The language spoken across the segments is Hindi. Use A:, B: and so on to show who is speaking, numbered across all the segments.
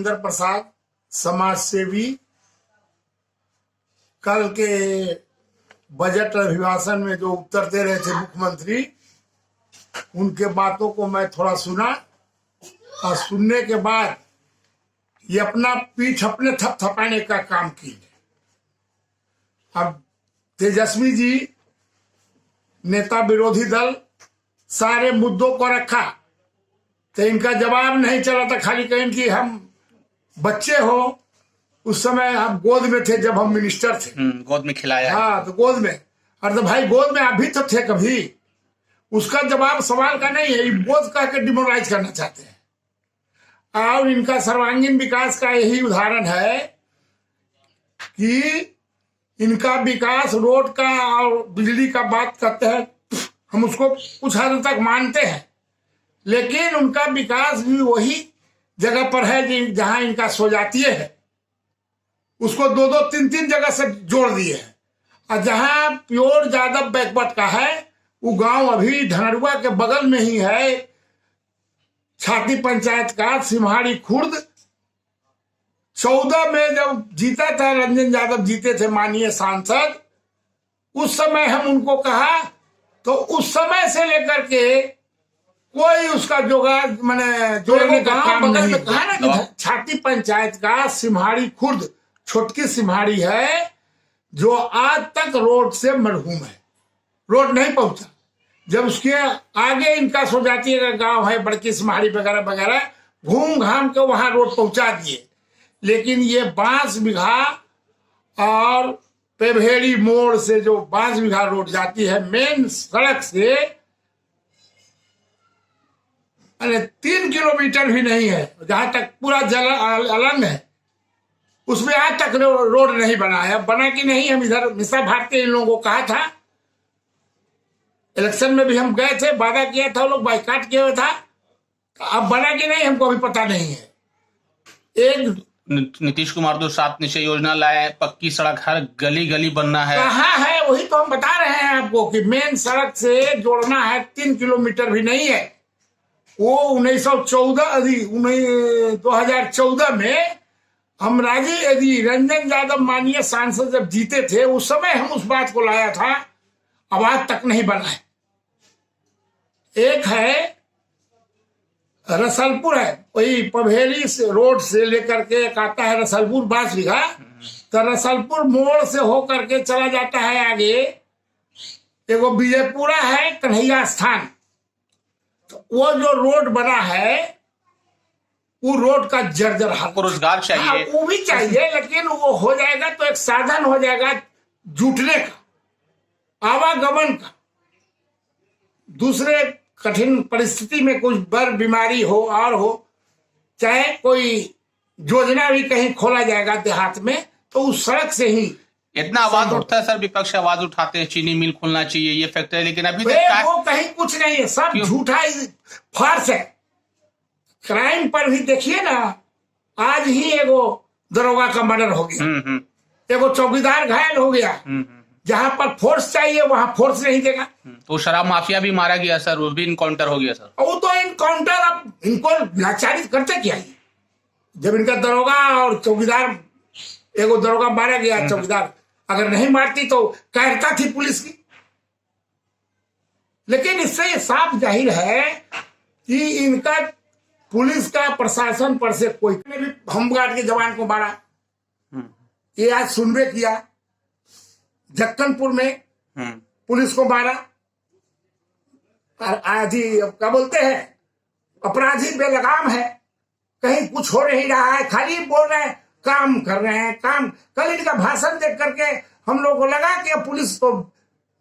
A: राजेंद्र प्रसाद, समाज सेवी, कल के बजट अभिभाषण में जो उत्तर दे रहे थे मुख्यमंत्री, उनके बातों को मैं थोड़ा सुना और सुनने के बाद ये अपना पीठ अपने थपथपाने का काम किए। अब तेजस्वी जी नेता विरोधी दल सारे मुद्दों को रखा तो इनका जवाब नहीं चला था, खाली कहें कि हम बच्चे हो, उस समय हम गोद में थे जब हम मिनिस्टर थे,
B: गोद में खिलाया।
A: हाँ तो गोद में, और तो भाई गोद में आप भी तो थे कभी, उसका जवाब सवाल का नहीं है, बोझ कह के डिमोरलाइज करना चाहते हैं। और इनका सर्वांगीण विकास का यही उदाहरण है कि इनका विकास रोड का और बिजली का बात करते हैं, हम उसको कुछ हद तक मानते हैं, लेकिन उनका विकास भी वही जगह पर है जहां इनका स्वजातीय है, उसको दो दो तीन तीन जगह से जोड़ दिए हैं। और जहां प्योर यादव बैकवर्ड का है वो गांव अभी धनरुआ के बगल में ही है, छाती पंचायत का सिम्हाड़ी खुर्द। 14 में जब जीता था रंजन यादव जीते थे माननीय सांसद, उस समय हम उनको कहा तो उस समय से लेकर के कोई उसका जोगाड़ मैंने जोड़ने का काम नहीं कहा ना कि छाती पंचायत का सिम्हाड़ी खुर्द छोटकी सिम्हाड़ी है जो आज तक रोड से मरहूम है, रोड नहीं पहुंचा। जब उसके आगे इनका स्वजातीय का गांव है बड़की सिम्हाड़ी वगैरह वगैरह, घूम घाम के वहां रोड पहुंचा दिए। लेकिन ये 5 बीघा और पेभेड़ी मोड़ से जो 5 बीघा रोड जाती है मेन सड़क से, 3 किलोमीटर भी नहीं है, जहां तक पूरा जल अलंग है, उसमें आज तक रोड नहीं बना है। बना कि नहीं, हम इधर मिसा भारती इन लोगों को कहा था, इलेक्शन में भी हम गए थे, वादा किया था, वो लोग बाइकाट किया हुआ था, अब बना कि नहीं हमको अभी पता नहीं है। एक
B: नीतीश कुमार तो 7 निश्चय योजना लाए, पक्की सड़क हर गली गली बनना है,
A: कहाँ है, वही तो हम बता रहे हैं आपको कि मेन सड़क से जोड़ना है, 3 किलोमीटर भी नहीं है। वो 2014 में हम रंजन यादव माननीय सांसद जब जीते थे, उस समय हम उस बात को लाया था, अब आज तक नहीं बना है। एक है रसलपुर है, वही पभेली से रोड से लेकर के एक आता है रसलपुर 5 बीघा, तो रसलपुर मोड़ से होकर के चला जाता है आगे, एगो विजयपुरा है कन्हैया स्थान। तो वो जो रोड बना है वो रोड का जर्जर हाल,
B: रोजगार चाहिए।
A: हाँ, वो भी चाहिए, लेकिन वो हो जाएगा तो एक साधन हो जाएगा जुटने का, आवागमन का। दूसरे कठिन परिस्थिति में कुछ बड़ बीमारी हो और हो, चाहे कोई योजना भी कहीं खोला जाएगा देहात में, तो उस सड़क से ही
B: इतना आवाज उठता है सर, विपक्ष आवाज उठाते हैं चीनी मिल खोलना चाहिए, ये फैक्ट्री, लेकिन अभी
A: वो कहीं कुछ नहीं है, सब झूठा फार्स है। क्राइम पर भी देखिए ना, आज ही एगो दरोगा का मर्डर हो गया, एगो चौकीदार घायल हो गया, जहां पर फोर्स चाहिए वहां फोर्स नहीं देगा।
B: तो शराब माफिया भी मारा गया सर, वो भी इनकाउंटर हो गया सर।
A: वो तो इनकाउंटर, अब इनको लाचारी करते क्या है? जब इनका दरोगा और चौकीदार, एगो दरोगा मारा गया, चौकीदार अगर नहीं मारती तो कहता थी पुलिस की। लेकिन इससे ये साफ जाहिर है कि इनका पुलिस का प्रशासन पर से कोई ने भी होमगार्ड के जवान को मारा, ये आज सुनवे किया, जक्कनपुर में पुलिस को मारा, आज ही क्या बोलते हैं, अपराधी बेलगाम है, कहीं कुछ हो नहीं रहा है, खाली बोल रहे हैं काम कर रहे हैं काम। कल इनका भाषण देख करके हम लोग को लगा कि पुलिस तो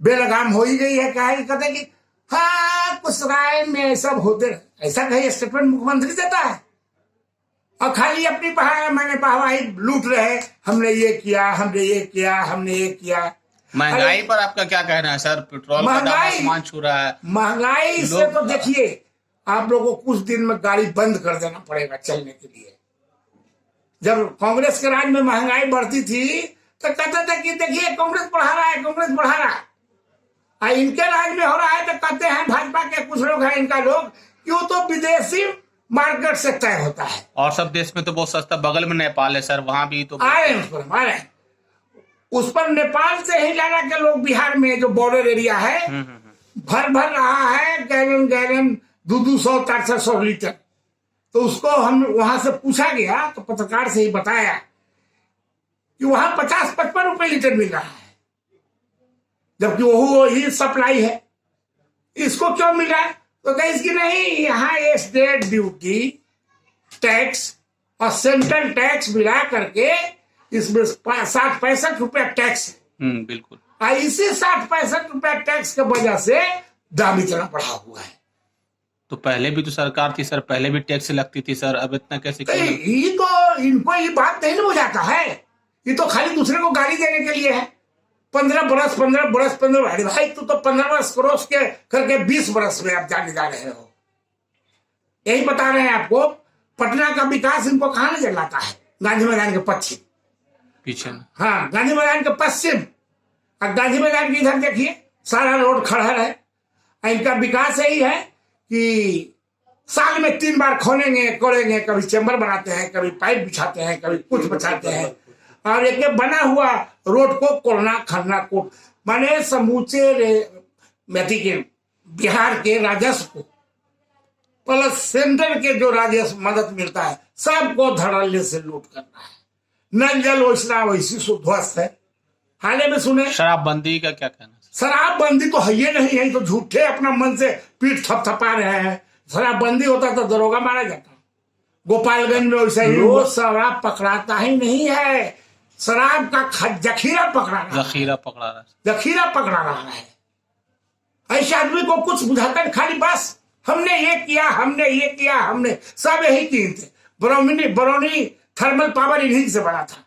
A: बेलगाम हो ही गई है, क्या है, कहते कि हाँ कुछ राय में सब होते, ऐसा कहीं स्टेटमेंट मुख्यमंत्री देता है, और खाली अपनी मैंने वाहवाही लूट रहे, हमने ये किया, हमने ये किया, हमने ये किया।
B: महंगाई पर आपका क्या कहना है सर? पेट्रोल का दाम आसमान छू रहा है।
A: महंगाई से तो देखिए, आप लोगों को कुछ दिन में गाड़ी बंद कर देना पड़ेगा चलने के लिए। जब कांग्रेस के राज में महंगाई बढ़ती थी तो कहते थे कि देखिए कांग्रेस बढ़ा रहा है, कांग्रेस बढ़ा रहा है। इनके राज में हो रहा है तो कहते हैं भाजपा के कुछ लोग हैं, इनका लोग, कि वो तो विदेशी मार्केट से तय होता है।
B: और सब देश में तो बहुत सस्ता, बगल में नेपाल है सर, वहां भी तो
A: आ रहे हैं उस पर नेपाल से ही लाना के लोग बिहार में जो बॉर्डर एरिया है भर रहा है गैलन 200-400 लीटर। तो उसको हम वहां से पूछा गया तो पत्रकार से ही बताया कि वहां 50-55 रुपए लीटर मिल रहा है, जबकि वही सप्लाई है। इसको क्यों मिला है? तो कहे इसकी नहीं, यहाँ ये स्टेट ड्यूटी टैक्स और सेंट्रल टैक्स मिला करके इसमें 60-65 रुपया टैक्स है।
B: बिल्कुल।
A: और इसी 60-65 रुपया टैक्स की वजह से दाम इतना बढ़ा हुआ है।
B: तो पहले भी तो सरकार थी सर, पहले भी टैक्स लगती थी सर, अब इतना कैसे
A: तो ये तो इनको ये बात नहीं बुझाता है, ये तो खाली दूसरे को गाली देने के लिए है। 15 बरस अरे भाई तू तो 15 बरस क्रॉस के करके 20 बरस में आप जाने जा रहे हो। यही बता रहे हैं आपको, पटना का विकास इनको कहाँ नजर लाता है? गांधी मैदान के पश्चिम
B: पीछे।
A: हाँ, गांधी मैदान के पश्चिम और गांधी मैदान के इधर देखिए सारा रोड खड़हर है। इनका विकास यही है कि साल में 3 बार खोलेंगे कोड़ेंगे, कभी चैम्बर बनाते हैं, कभी पाइप बिछाते हैं, कभी कुछ बचाते हैं, और एक बना हुआ रोड को कोड़ना खरना कोट, माने समूचे के बिहार के राजस्व को प्लस सेंटर के जो राजस्व मदद मिलता है सबको धड़ल्ले से लूट करना है। नल जल वैसी ध्वस्त है। हाल में सुने
B: शराबबंदी का क्या कहना?
A: शराबबंदी तो है ही नहीं है, तो झूठे अपना मन से पीठ थपथपा रहे हैं। शराबबंदी होता तो दरोगा मारा जाता। गोपालगंज में वैसे ही वो शराब पकड़ाता ही नहीं है, शराब का जखीरा पकड़ा रहा है। ऐसे आदमी को कुछ बुझाता नहीं, खाली बस हमने ये किया, हमने सब यही किए थे। बरौनी थर्मल पावर इन्हीं से बना था।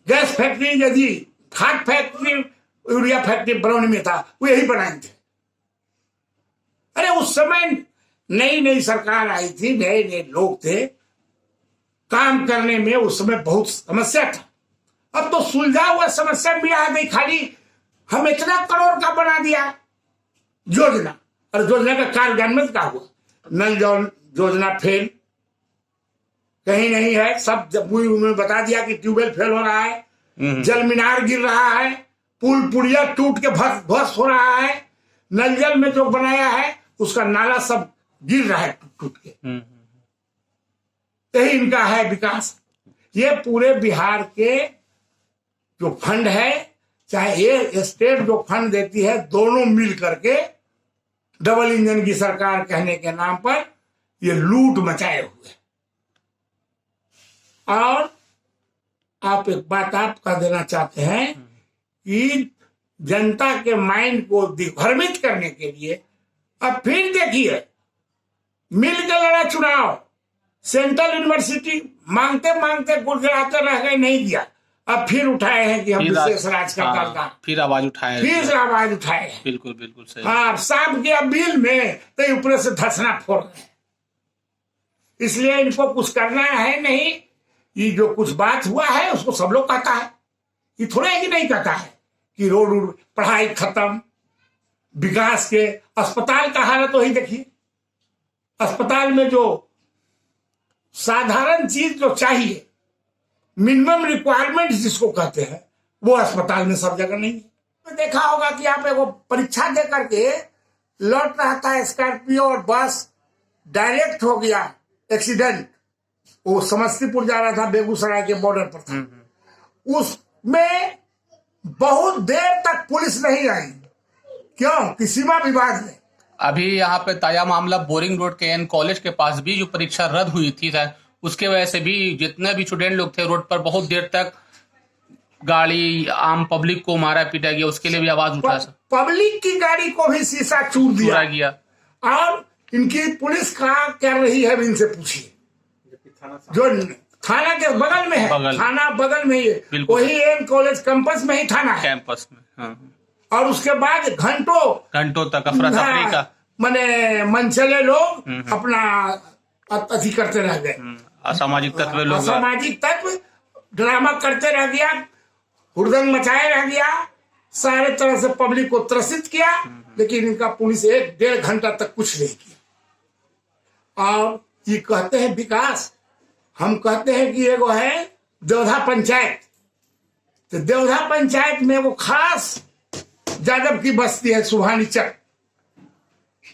A: गैस फैक्ट्री यदि खाद फैक्ट्री यूरिया फैक्ट्री बरौनी में था, वो यही बनाए थे। अरे उस समय नई सरकार आई थी, नए लोग थे, काम करने में उस समय बहुत समस्या था। अब तो सुलझा हुआ समस्या भी आ गई। खाली हम इतना करोड़ का बना दिया योजना, और योजना का कार्यान्वयन क्या हुआ? नल जल योजना फेल, कहीं नहीं है। सब जब उन्होंने बता दिया कि ट्यूबवेल फेल हो रहा है, जल मीनार गिर रहा है, पुल पुड़िया टूट के ध्वस्त हो रहा है, नल जल में जो बनाया है उसका नाला सब गिर रहा है टूट के। यही इनका है विकास। ये पूरे बिहार के जो फंड है, चाहे ये स्टेट जो फंड देती है, दोनों मिल करके डबल इंजन की सरकार कहने के नाम पर ये लूट मचाए हुए। और आप एक बात आप कह देना चाहते हैं कि जनता के माइंड को दिग्भ्रमित करने के लिए अब फिर देखिए मिल के लड़ा चुनाव। सेंट्रल यूनिवर्सिटी मांगते गुड़गड़ाते रह गए, नहीं दिया। अब फिर उठाए हैं कि हम विशेष राज का करना,
B: फिर आवाज उठाए
A: हैं।
B: बिल्कुल सही।
A: हाँ, साहब के बिल में तो ऊपर से धसना फोड़ रहे हैं। इसलिए इनको कुछ करना है नहीं। ये जो कुछ बात हुआ है उसको सब लोग कहता है, ये थोड़ा ही नहीं कहता है कि रोड पढ़ाई खत्म, विकास के अस्पताल का हालत वही देखिए। अस्पताल में जो साधारण चीज जो चाहिए, मिनिमम रिक्वायरमेंट जिसको कहते हैं, वो अस्पताल में सब जगह नहीं है। तो देखा होगा कि आप एगो परीक्षा दे करके लौट रहा था स्कॉर्पियो और बस, डायरेक्ट हो गया एक्सीडेंट। वो समस्तीपुर जा रहा था, बेगूसराय के बॉर्डर पर था। उसमें बहुत देर तक पुलिस नहीं आई। क्यों? कि सीमा विभाग ने।
B: अभी यहाँ पे ताजा मामला बोरिंग रोड के एन कॉलेज के पास भी जो परीक्षा रद्द हुई थी उसके वजह से भी जितने भी स्टूडेंट लोग थे रोड पर बहुत देर तक गाड़ी आम पब्लिक को मारा पीटा गया। उसके लिए भी आवाज उठा।
A: पब्लिक की गाड़ी को भी शीशा चूर दिया गया। और इनकी पुलिस कहाँ कर रही है, इनसे पूछिए। जो थाना के बगल में है, थाना बगल में ही, वही एन कॉलेज कैंपस में ही थाना है,
B: कैंपस में। हाँ।
A: और उसके बाद घंटों तक अफरा तफरी का माने मनचले लोग अपना अति करते रह गए।
B: असामाजिक
A: तत्व ड्रामा करते रह गया, हुड़दंग मचाए रह गया, सारे तरह से पब्लिक को त्रसित किया। लेकिन इनका पुलिस 1-1.5 घंटा तक कुछ नहीं किया। और ये कहते हैं विकास, हम कहते हैं कि एगो है देवधा पंचायत, तो देवधा पंचायत में वो खास यादव की बस्ती है सुभानी चक,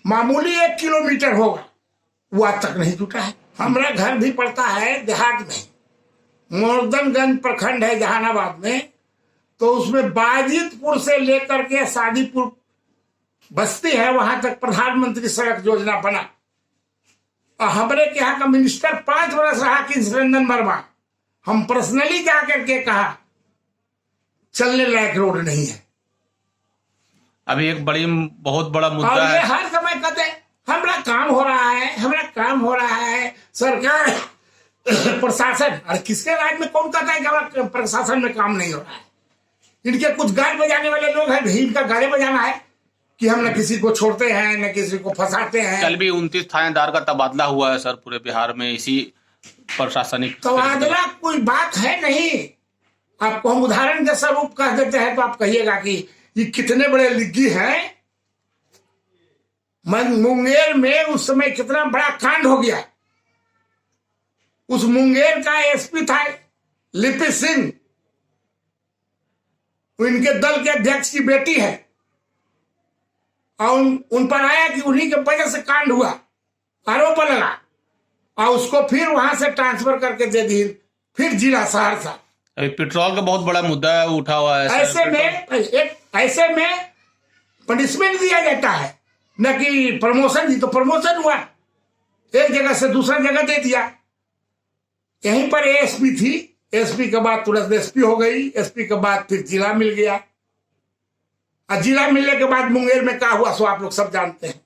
A: मामूली 1 किलोमीटर होगा, वो आज तक नहीं जुटा है। हमारा घर भी पड़ता है देहात में, मोरदनगंज प्रखंड है जहानाबाद में, तो उसमें बाजितपुर से लेकर के शादीपुर बस्ती है, वहां तक प्रधानमंत्री सड़क योजना बना। और हमारे के यहाँ का मिनिस्टर 5 वर्ष रहा कि रंजन वर्मा, हम पर्सनली जाकर के कहा चलने लायक रोड नहीं है।
B: अभी एक बहुत बड़ा
A: और
B: मुद्दा
A: ये
B: है।
A: हर समय कहते हैं हमारा काम हो रहा है, हमारा काम हो रहा है, सरकार प्रशासन, अरे किसके राज्य में कौन कहता है कि हमारा प्रशासन में काम नहीं हो रहा है? इनके कुछ गाड़ी बजाने वाले लोग हैं, इनका गाड़ी बजाना है कि हम न किसी को छोड़ते हैं न किसी को फंसाते हैं।
B: कल भी 29 थानेदार का तबादला हुआ है सर पूरे बिहार में, इसी प्रशासनिक
A: तबादला कोई बात है नहीं। आपको हम उदाहरण के स्वरूप कह देते हैं तो आप कहिएगा कि ये कितने बड़े लिग्गी हैं। मुंगेर में उस समय कितना बड़ा कांड हो गया। उस मुंगेर का एसपी था लिपि सिंह, इनके दल के अध्यक्ष की बेटी है, और उन पर आया कि उन्हीं के वजह से कांड हुआ, आरोप लगा, और उसको फिर वहां से ट्रांसफर करके दे दी, फिर जिला सहरसा।
B: अभी पेट्रोल का बहुत बड़ा मुद्दा है, उठा हुआ है।
A: ऐसे में पनिशमेंट दिया जाता है, न कि प्रमोशन दी, तो प्रमोशन हुआ, एक जगह से दूसरा जगह दे दिया। यहीं पर एएसपी थी, एसपी के बाद तुरंत एसपी हो गई, एसपी के बाद फिर जिला मिल गया, और जिला मिलने के बाद मुंगेर में क्या हुआ सो आप लोग सब जानते हैं।